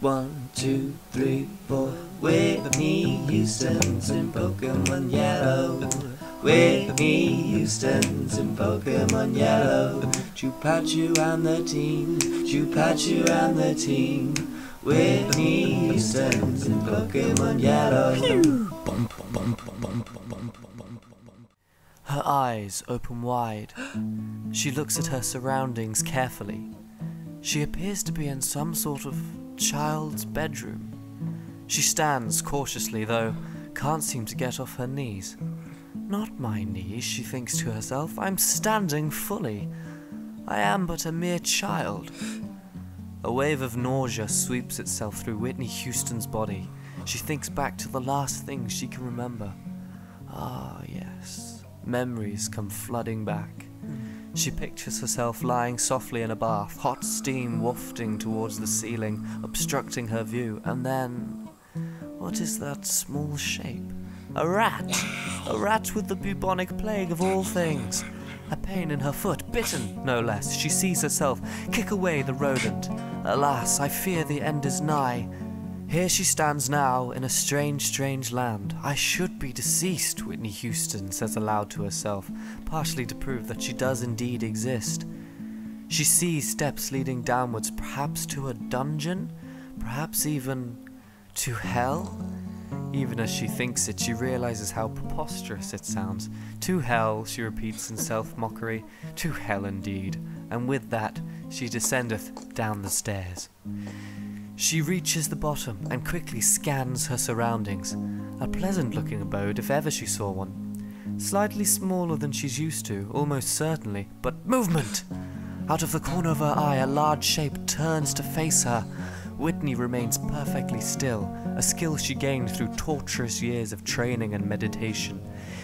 1, 2, 3, 4. Whitney Houston's in Pokemon Yellow. Whitney Houston's in Pokemon Yellow. Chupachu and the team. Chupachu and the team. Whitney Houston's in Pokemon Yellow. Her eyes open wide. She looks at her surroundings carefully. She appears to be in some sort of child's bedroom. She stands cautiously, though can't seem to get off her knees. Not my knees, she thinks to herself. I'm standing fully. I am but a mere child. A wave of nausea sweeps itself through Whitney Houston's body. She thinks back to the last things she can remember. Ah, yes. Memories come flooding back. She pictures herself lying softly in a bath, hot steam wafting towards the ceiling, obstructing her view, and then... what is that small shape? A rat! A rat with the bubonic plague of all things! A pain in her foot, bitten, no less. She sees herself kick away the rodent. Alas, I fear the end is nigh. Here she stands now, in a strange, strange land. I should be deceased, Whitney Houston says aloud to herself, partially to prove that she does indeed exist. She sees steps leading downwards, perhaps to a dungeon, perhaps even to hell. Even as she thinks it, she realizes how preposterous it sounds. To hell, she repeats in self-mockery, to hell indeed, and with that she descendeth down the stairs. She reaches the bottom and quickly scans her surroundings. A pleasant-looking abode, if ever she saw one. Slightly smaller than she's used to, almost certainly, but movement! Out of the corner of her eye, a large shape turns to face her. Whitney remains perfectly still, a skill she gained through torturous years of training and meditation.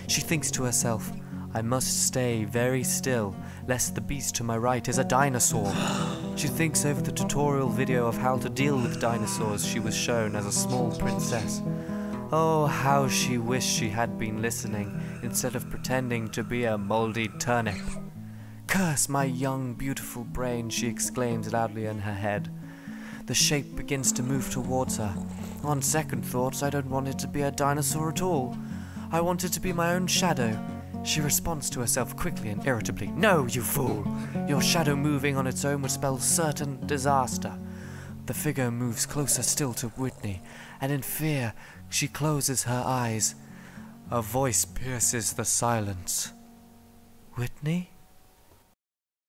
She thinks to herself, I must stay very still, lest the beast to my right is a dinosaur. She thinks over the tutorial video of how to deal with dinosaurs she was shown as a small princess. Oh, how she wished she had been listening, instead of pretending to be a mouldy turnip. Curse my young, beautiful brain, she exclaims loudly in her head. The shape begins to move towards her. On second thoughts, I don't want it to be a dinosaur at all. I want it to be my own shadow. She responds to herself quickly and irritably. No, you fool! Your shadow moving on its own would spell certain disaster. The figure moves closer still to Whitney, and in fear, she closes her eyes. A voice pierces the silence. Whitney?